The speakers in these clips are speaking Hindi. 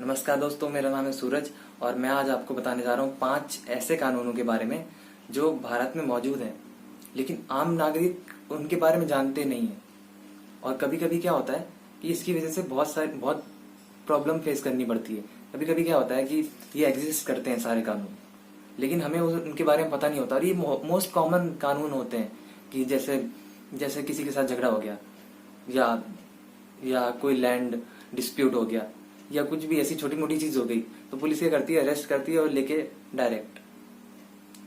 नमस्कार दोस्तों, मेरा नाम है सूरज और मैं आज आपको बताने जा रहा हूँ 5 ऐसे कानूनों के बारे में जो भारत में मौजूद हैं, लेकिन आम नागरिक उनके बारे में जानते नहीं है। और कभी कभी क्या होता है कि इसकी वजह से बहुत प्रॉब्लम फेस करनी पड़ती है। कभी कभी क्या होता है कि ये एग्जिस्ट करते हैं सारे कानून, लेकिन हमें उनके बारे में पता नहीं होता। और ये मोस्ट कॉमन कानून होते हैं कि जैसे जैसे किसी के साथ झगड़ा हो गया या कोई लैंड डिस्प्यूट हो गया या कुछ भी ऐसी छोटी मोटी चीज हो गई, तो पुलिस क्या करती है, अरेस्ट करती है और लेके डायरेक्ट।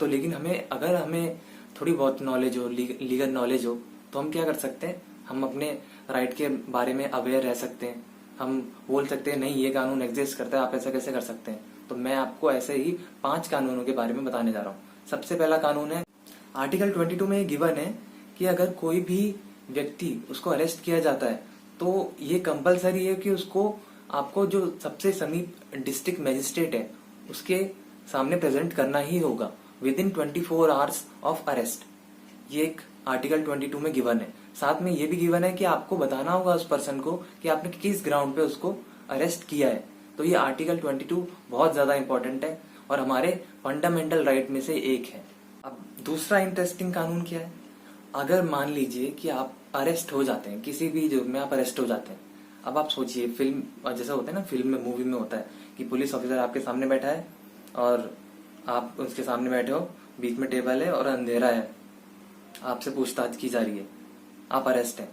तो लेकिन अगर हमें थोड़ी बहुत नॉलेज हो, लीगल नॉलेज हो, तो हम क्या कर सकते हैं, हम अपने राइट के बारे में अवेयर रह सकते हैं। हम बोल सकते हैं नहीं, ये कानून एग्जिस्ट करता है, आप ऐसा कैसे कर सकते हैं। तो मैं आपको ऐसे ही 5 कानूनों के बारे में बताने जा रहा हूँ। सबसे पहला कानून है आर्टिकल 22 में गिवन है कि अगर कोई भी व्यक्ति उसको अरेस्ट किया जाता है तो ये कंपलसरी है कि आपको जो सबसे समीप डिस्ट्रिक्ट मजिस्ट्रेट है उसके सामने प्रेजेंट करना ही होगा with in 24 hours of arrest. ये एक आर्टिकल 22 में गिवन है। साथ में ये भी गिवन है कि आपको बताना होगा उस पर्सन को कि आपने किस ग्राउंड पे उसको अरेस्ट किया है। तो ये आर्टिकल 22 बहुत ज्यादा इंपॉर्टेंट है और हमारे फंडामेंटल राइट में से एक है। अब दूसरा इंटरेस्टिंग कानून क्या है, अगर मान लीजिए कि आप अरेस्ट हो जाते हैं, किसी भी जुर्म में आप अरेस्ट हो जाते हैं। अब आप सोचिए, फिल्म जैसा होता है ना, फिल्म में, मूवी में होता है कि पुलिस ऑफिसर आपके सामने बैठा है और आप उसके सामने बैठे हो, बीच में टेबल है और अंधेरा है, आपसे पूछताछ की जा रही है, आप अरेस्ट हैं।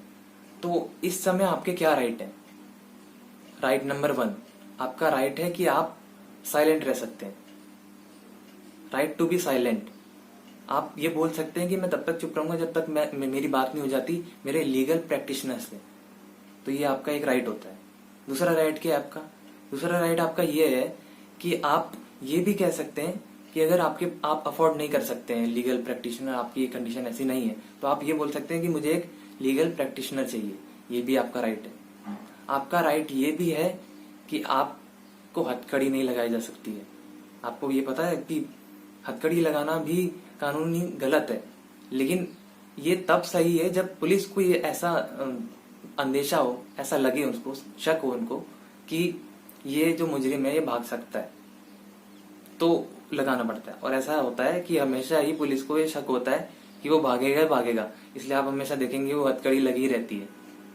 तो इस समय आपके क्या राइट है? राइट नंबर 1, आपका राइट है कि आप साइलेंट रह सकते हैं। Right to be silent. आप ये बोल सकते हैं कि मैं तब तक चुप रहूंगा जब तक मेरी बात नहीं हो जाती मेरे लीगल प्रैक्टिशनर से। तो ये आपका एक राइट होता है। दूसरा राइट क्या है आपका? दूसरा राइट आपका ये है कि आप ये भी कह सकते हैं कि अगर आप अफोर्ड नहीं कर सकते हैं लीगल प्रैक्टिशनर, आपकी कंडीशन ऐसी नहीं है, तो आप ये बोल सकते हैं कि मुझे एक लीगल प्रैक्टिशनर चाहिए। ये भी आपका राइट है। आपका राइट ये भी है कि आपको हथकड़ी नहीं लगाई जा सकती है। आपको ये पता है कि हथकड़ी लगाना भी कानूनी गलत है, लेकिन ये तब सही है जब पुलिस को ये ऐसा अंदेशा हो, ऐसा लगे, उसको शक हो उनको कि ये जो मुजरिम है ये भाग सकता है, तो लगाना पड़ता है। और ऐसा होता है कि हमेशा ही पुलिस को ये शक होता है कि वो भागेगा, इसलिए आप हमेशा देखेंगे वो हथकड़ी लगी रहती है।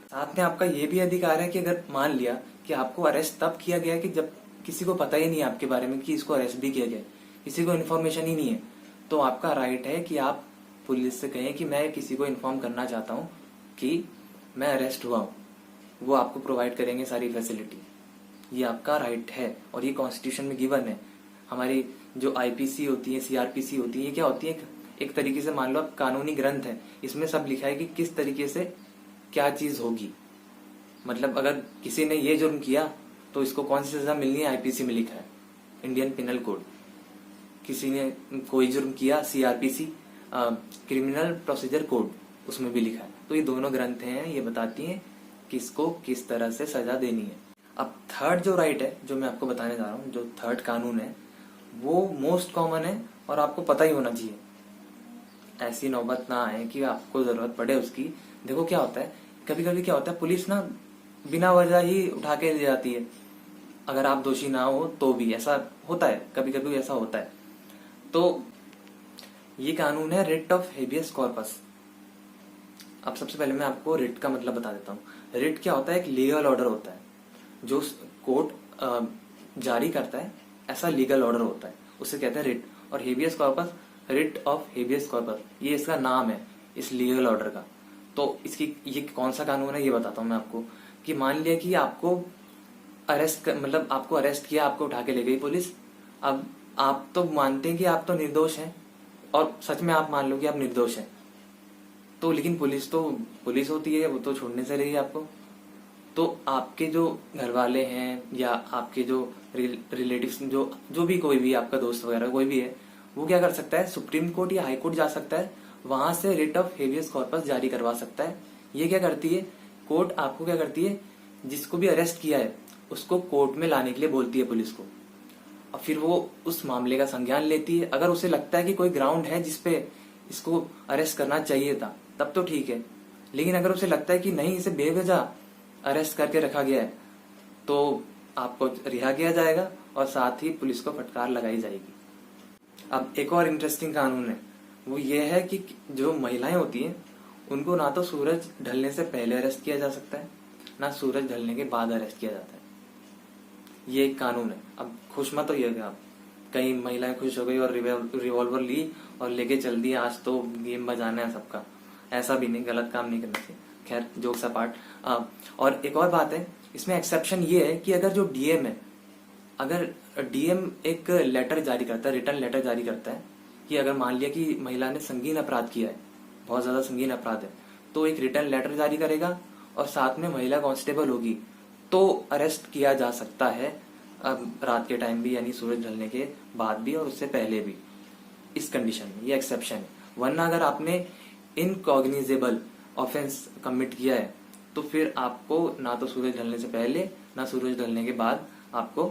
साथ में आपका ये भी अधिकार है कि अगर मान लिया कि आपको अरेस्ट तब किया गया कि जब किसी को पता ही नहीं है आपके बारे में कि इसको अरेस्ट भी किया गया, किसी को इन्फॉर्मेशन ही नहीं है, तो आपका राइट है कि आप पुलिस से कहें कि मैं किसी को इन्फॉर्म करना चाहता हूँ कि मैं अरेस्ट हुआ हूँ। वो आपको प्रोवाइड करेंगे सारी फैसिलिटी। ये आपका राइट है और ये कॉन्स्टिट्यूशन में गिवन है। हमारी जो आईपीसी होती है, सीआरपीसी होती है, ये क्या होती है, एक तरीके से मान लो आप कानूनी ग्रंथ है। इसमें सब लिखा है कि किस तरीके से क्या चीज होगी। मतलब अगर किसी ने ये जुर्म किया तो इसको कौन सी सजा मिलनी है, आईपीसी में लिखा है, इंडियन पिनल कोड। किसी ने कोई जुर्म किया, सीआरपीसी, क्रिमिनल प्रोसीजर कोड, उसमें भी लिखा है। तो ये दोनों ग्रंथ हैं, ये बताती हैं किसको किस तरह से सजा देनी है। अब थर्ड जो राइट है, जो मैं आपको बताने जा रहा हूँ, जो थर्ड कानून है, वो मोस्ट कॉमन है और आपको पता ही होना चाहिए। ऐसी नौबत ना आए कि आपको जरूरत पड़े उसकी। देखो क्या होता है, कभी कभी क्या होता है, पुलिस ना बिना वजह ही उठा के ले जाती है, अगर आप दोषी ना हो तो भी। ऐसा होता है, कभी कभी ऐसा होता है। तो ये कानून है रिट ऑफ हेबियस कॉर्पस। अब सबसे पहले मैं आपको रिट का मतलब बता देता हूँ। रिट क्या होता है? एक लीगल ऑर्डर होता है जो कोर्ट जारी करता है, ऐसा लीगल ऑर्डर होता है, उसे कहते हैं रिट। और habeas corpus, writ of habeas corpus, ये इसका नाम है इस लीगल ऑर्डर का। तो ये कौन सा कानून है ये बताता हूँ मैं आपको। कि मान लिया कि आपको आपको अरेस्ट किया, आपको उठा के ले गई पुलिस। अब आप तो मानते हैं कि आप तो निर्दोष हैं, और सच में आप मान लो कि आप निर्दोष हैं, तो लेकिन पुलिस तो पुलिस होती है, वो तो छोड़ने से रही आपको। तो आपके जो घर वाले हैं या आपके जो रिलेटिव्स, जो भी कोई भी आपका दोस्त वगैरह कोई भी है, वो क्या कर सकता है, सुप्रीम कोर्ट या हाई कोर्ट जा सकता है, वहां से रिट ऑफ हेबियस कॉर्पस जारी करवा सकता है। ये क्या करती है, कोर्ट आपको क्या करती है, जिसको भी अरेस्ट किया है उसको कोर्ट में लाने के लिए बोलती है पुलिस को, और फिर वो उस मामले का संज्ञान लेती है। अगर उसे लगता है कि कोई ग्राउंड है जिसपे इसको अरेस्ट करना चाहिए था, तब तो ठीक है। लेकिन अगर उसे लगता है कि नहीं, इसे बेवजह अरेस्ट करके रखा गया है, तो आपको रिहा किया जाएगा और साथ ही पुलिस को फटकार लगाई जाएगी। अब एक और इंटरेस्टिंग कानून है, वो ये है कि जो महिलाएं होती हैं उनको ना तो सूरज ढलने से पहले अरेस्ट किया जा सकता है, ना सूरज ढलने के बाद अरेस्ट किया जाता है। ये एक कानून है। अब खुश मत होइएगा आप, कई महिलाएं खुश हो गई और रिवॉल्वर ली और लेके चल दी, आज तो गेम बजाना है सबका। ऐसा भी नहीं, गलत काम नहीं करना चाहिए। खैर, जोक्स अपार्ट। और एक और बात है, इसमें एक्सेप्शन ये है कि अगर जो डीएम है, अगर डीएम एक लेटर जारी करता है, रिटर्न लेटर जारी करता है कि अगर मान लिया कि महिला ने संगीन अपराध किया है, बहुत ज्यादा संगीन अपराध है, तो एक रिटर्न लेटर जारी करेगा और साथ में महिला कांस्टेबल होगी तो अरेस्ट किया जा सकता है, अब रात के टाइम भी, यानी सूरज ढलने के बाद भी और उससे पहले भी, इस कंडीशन में। ये एक्सेप्शन है। वरना अगर आपने इनकॉग्निजेबल ऑफेंस कमिट किया है तो फिर आपको ना तो सूरज ढलने से पहले ना सूरज ढलने के बाद आपको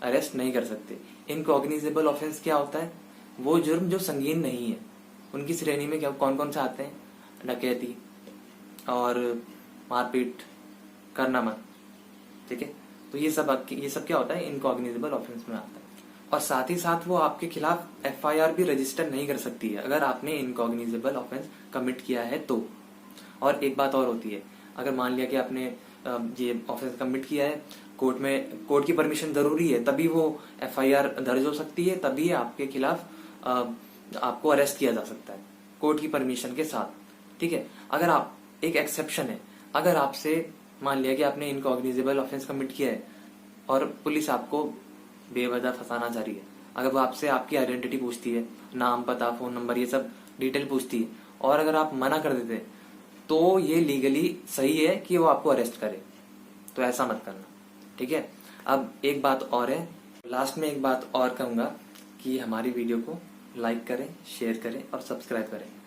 अरेस्ट नहीं कर सकते। इनकॉग्निजेबल ऑफेंस क्या होता है? वो जुर्म जो संगीन नहीं है। उनकी श्रेणी में क्या कौन कौन से आते हैं? डकैती और मारपीट करना मत, ठीक है। तो ये सब क्या होता है? इनकॉग्निजेबल ऑफेंस में आता है। और साथ ही साथ वो आपके खिलाफ एफआईआर भी रजिस्टर नहीं कर सकती है अगर आपने इनकॉग्निजेबल ऑफेंस कमिट किया है तो। और एक बात और होती है, अगर मान लिया कि आपने ये ऑफेंस कमिट किया है, कोर्ट की परमिशन जरूरी है, तभी वो एफआईआर दर्ज हो सकती है, तभी आपके खिलाफ आपको अरेस्ट किया जा सकता है कोर्ट की परमिशन के साथ, ठीक है। अगर आप, एक एक्सेप्शन है, अगर आपसे मान लिया कि आपने इनकॉग्निजेबल ऑफेंस कमिट किया है और पुलिस आपको बेवजह फंसाना चाह रही है, अगर वो आपसे आपकी आइडेंटिटी पूछती है, नाम, पता, फोन नंबर, ये सब डिटेल पूछती है, और अगर आप मना कर देते तो ये लीगली सही है कि वो आपको अरेस्ट करे। तो ऐसा मत करना, ठीक है। अब एक बात और है, लास्ट में एक बात और कहूंगा कि हमारी वीडियो को लाइक करें, शेयर करें और सब्सक्राइब करें।